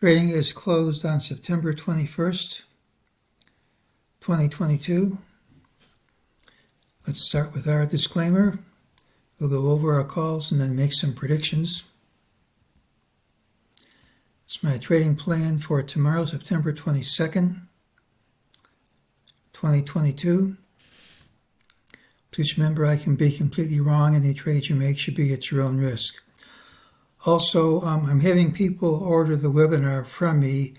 Trading is closed on September 21st, 2022. Let's start with our disclaimer. We'll go over our calls and then make some predictions. It's my trading plan for tomorrow, September 22nd, 2022. Please remember I can be completely wrong. Any trade you make should be at your own risk. Also, I'm having people order the webinar from me,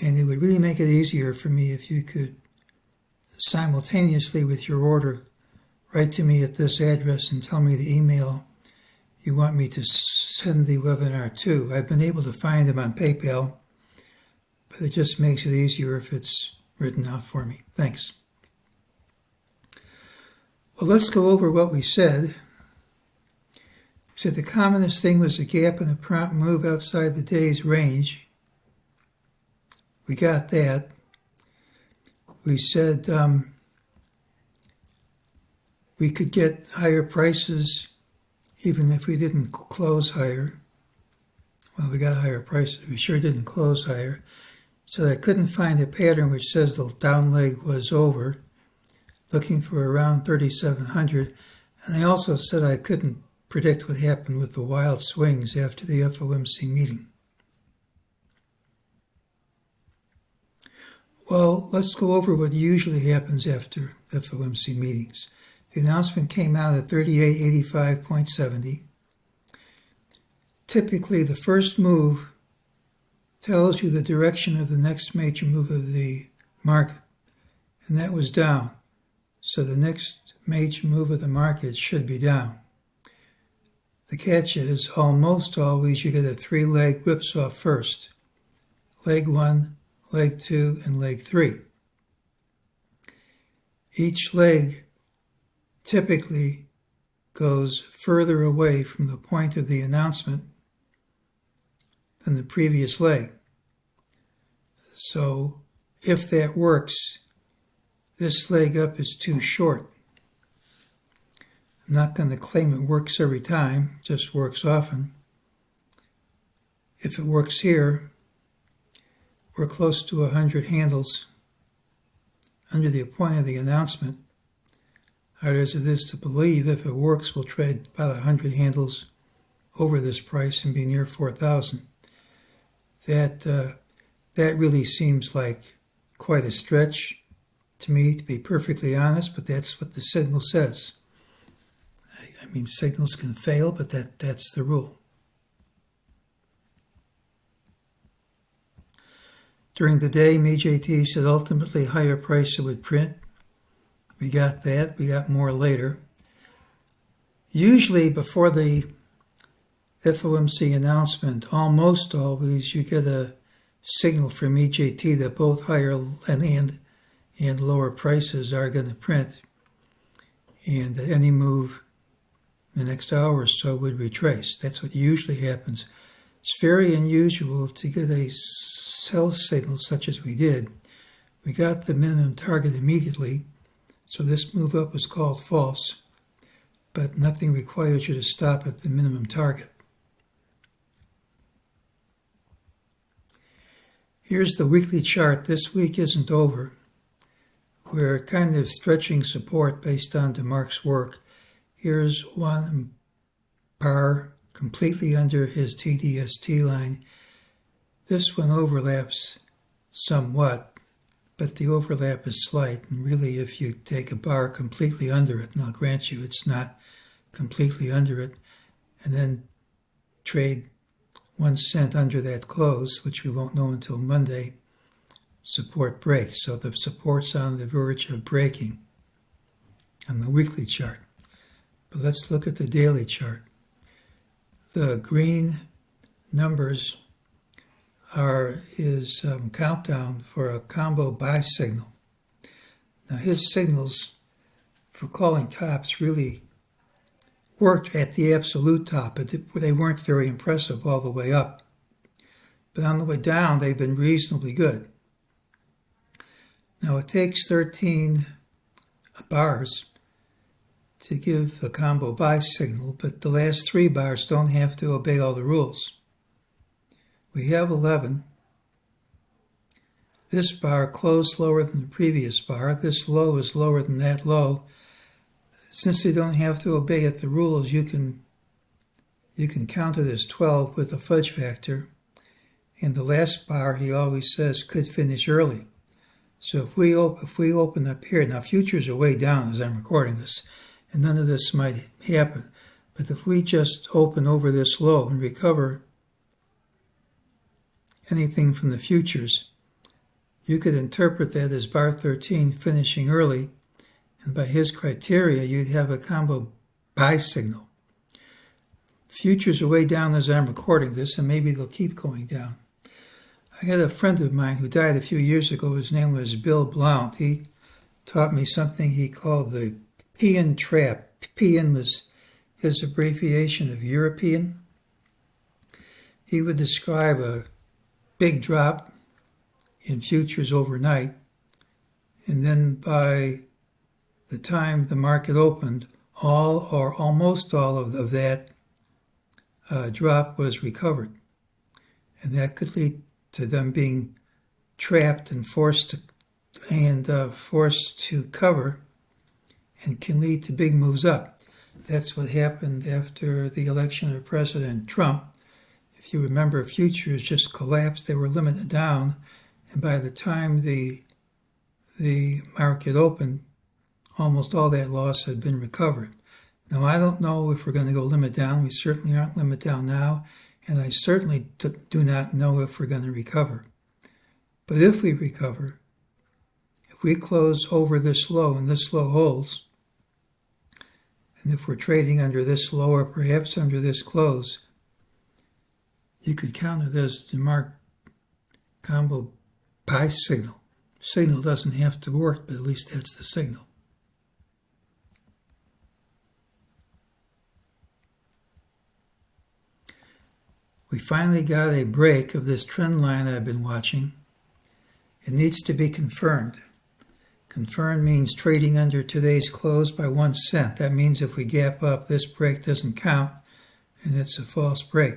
and it would really make it easier for me if you could simultaneously with your order write to me at this address and tell me the email you want me to send the webinar to. I've been able to find them on PayPal, but it just makes it easier if it's written out for me. Thanks. Well, let's go over what we said. We said the commonest thing was a gap and a prompt move outside the day's range. We got that. We said we could get higher prices even if we didn't close higher. Well, we got higher prices. We sure didn't close higher. So I couldn't find a pattern which says the down leg was over, looking for around 3,700. And I also said I couldn't predict what happened with the wild swings after the FOMC meeting. Well, let's go over what usually happens after FOMC meetings. The announcement came out at 3885.70. Typically, the first move tells you the direction of the next major move of the market, and that was down. So the next major move of the market should be down. The catch is almost always you get a three-leg whipsaw first. Leg 1, leg 2, and leg 3. Each leg typically goes further away from the point of the announcement than the previous leg. So if that works, this leg up is too short. I'm not going to claim it works every time, it just works often. If it works here, we're close to 100 handles under the point of the announcement. Hard as it is to believe, if it works, we'll trade about 100 handles over this price and be near 4,000. That really seems like quite a stretch to me, to be perfectly honest, but that's what the signal says. I mean, signals can fail, but that's the rule. During the day, MEJT said ultimately higher price it would print. We got that. We got more later. Usually before the FOMC announcement, almost always you get a signal from MEJT that both higher and lower prices are going to print, and that any move in the next hour or so would retrace. That's what usually happens. It's very unusual to get a sell signal such as we did. We got the minimum target immediately, so this move up was called false, but nothing requires you to stop at the minimum target. Here's the weekly chart. This week isn't over. We're kind of stretching support based on DeMarc's work. Here's one bar completely under his TDST line. This one overlaps somewhat, but the overlap is slight. And really, if you take a bar completely under it, and I'll grant you it's not completely under it, and then trade 1 cent under that close, which we won't know until Monday, support breaks. So the support's on the verge of breaking on the weekly chart. But let's look at the daily chart. The green numbers are his countdown for a combo buy signal. Now his signals for calling tops really worked at the absolute top, but they weren't very impressive all the way up. But on the way down, they've been reasonably good. Now it takes 13 bars to give a combo buy signal, but the last 3 bars don't have to obey all the rules. We have 11, this bar closed lower than the previous bar. This low is lower than that low. Since they don't have to obey the rules, you can count it as 12 with a fudge factor. And the last bar, he always says, could finish early. So if we open up here, now futures are way down as I'm recording this, and none of this might happen. But if we just open over this low and recover anything from the futures, you could interpret that as bar 13 finishing early, and by his criteria, you'd have a combo buy signal. Futures are way down as I'm recording this, and maybe they'll keep going down. I had a friend of mine who died a few years ago. His name was Bill Blount. He taught me something he called the Pian trap. Pian was his abbreviation of European. He would describe a big drop in futures overnight, and then by the time the market opened, all or almost all of that drop was recovered. And that could lead to them being trapped and forced to cover, and can lead to big moves up. That's what happened after the election of President Trump. If you remember, futures just collapsed. They were limited down, and by the time the market opened, almost all that loss had been recovered. Now, I don't know if we're going to go limit down. We certainly aren't limit down now, and I certainly do not know if we're going to recover. But if we recover, if we close over this low and this low holds, and if we're trading under this low or perhaps under this close, you could count it as the marked combo buy signal. Signal doesn't have to work, but at least that's the signal. We finally got a break of this trend line I've been watching. It needs to be confirmed. Confirmed means trading under today's close by 1 cent. That means if we gap up, this break doesn't count, and it's a false break.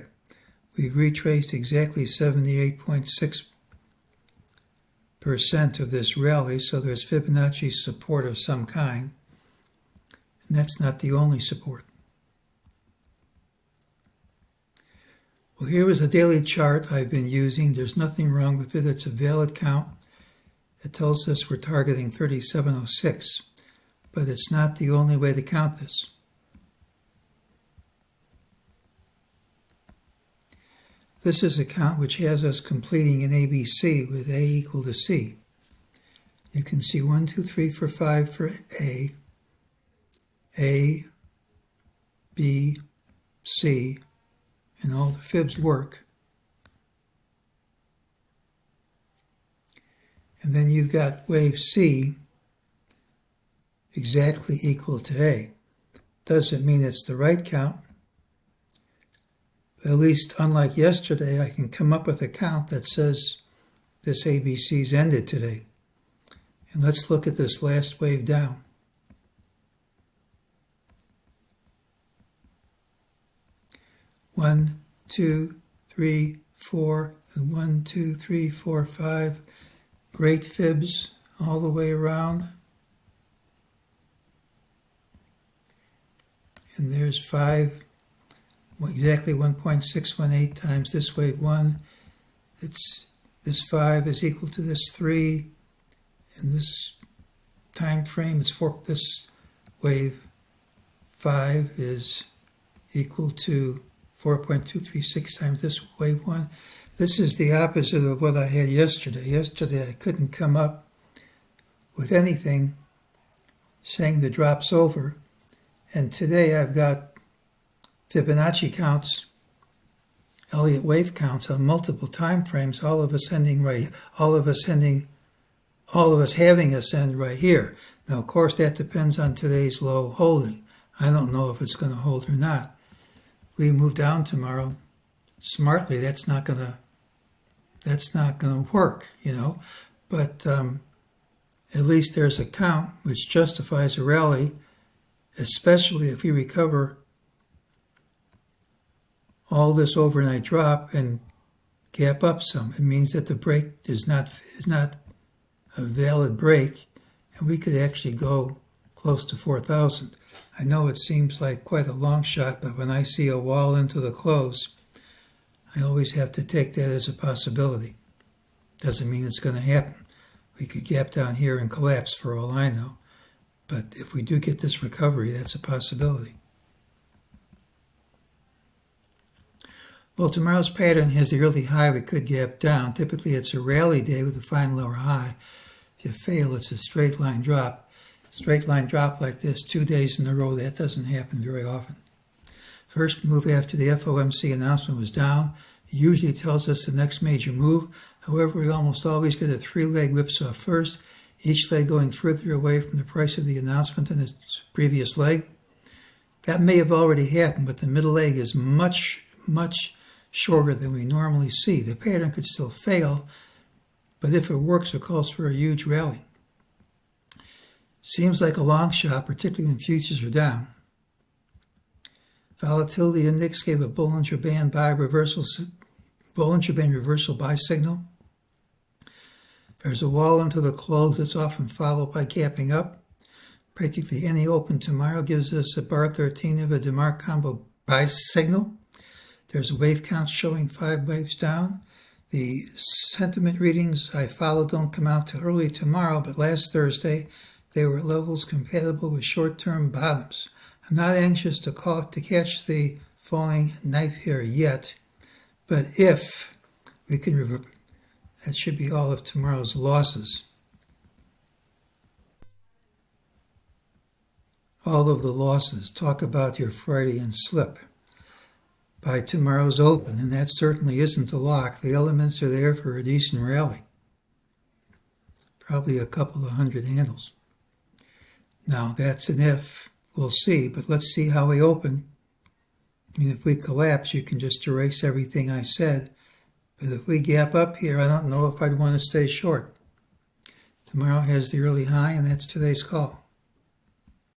We've retraced exactly 78.6% of this rally, so there's Fibonacci support of some kind. And that's not the only support. Well, here is a daily chart I've been using. There's nothing wrong with it. It's a valid count. It tells us we're targeting 3706, but it's not the only way to count this. This is a count which has us completing an ABC with A equal to C. You can see 1, 2, 3, 4, 5 for A, B, C, and all the fibs work. And then you've got wave C exactly equal to A. Doesn't mean it's the right count. But at least, unlike yesterday, I can come up with a count that says this ABC's ended today. And let's look at this last wave down. One, 2, 3, 4, and 1, 2, 3, 4, 5. Great fibs all the way around. And there's 5, exactly 1.618 times this wave 1. This 5 is equal to this 3. In this time frame, it's 4. This wave 5 is equal to 4.236 times this wave 1. This is the opposite of what I had yesterday. Yesterday I couldn't come up with anything saying the drop's over. And today I've got Fibonacci counts, Elliott wave counts on multiple time frames, all of us having us end right here. Now, of course, that depends on today's low holding. I don't know if it's going to hold or not. We move down tomorrow smartly. That's not going to work, But at least there's a count which justifies a rally, especially if we recover all this overnight drop and gap up some. It means that the break is not a valid break, and we could actually go close to 4,000. I know it seems like quite a long shot, but when I see a wall into the close, I always have to take that as a possibility. Doesn't mean it's going to happen. We could gap down here and collapse for all I know. But if we do get this recovery, that's a possibility. Well, tomorrow's pattern has the early high. We could gap down. Typically, it's a rally day with a fine lower high. If you fail, it's a straight line drop. Straight line drop like this 2 days in a row, that doesn't happen very often. First move after the FOMC announcement was down. It usually tells us the next major move. However, we almost always get a 3-leg whipsaw first, each leg going further away from the price of the announcement than its previous leg. That may have already happened, but the middle leg is much shorter than we normally see. The pattern could still fail, but if it works, it calls for a huge rally. Seems like a long shot, particularly when futures are down. Volatility index gave a Bollinger Band reversal buy signal. There's a wall into the close that's often followed by gapping up. Practically any open tomorrow gives us a bar 13 of a DeMark combo buy signal. There's a wave count showing 5 waves down. The sentiment readings I follow don't come out till early tomorrow, but last Thursday they were levels compatible with short-term bottoms. I'm not anxious to catch the falling knife here yet, but if we can reverse, that should be all of tomorrow's losses. All of the losses. Talk about your Freudian slip. By tomorrow's open, and that certainly isn't a lock. The elements are there for a decent rally. Probably a couple of hundred handles. Now, that's an if. We'll see, but let's see how we open. I mean, if we collapse, you can just erase everything I said. But if we gap up here, I don't know if I'd want to stay short. Tomorrow has the early high, and that's today's call.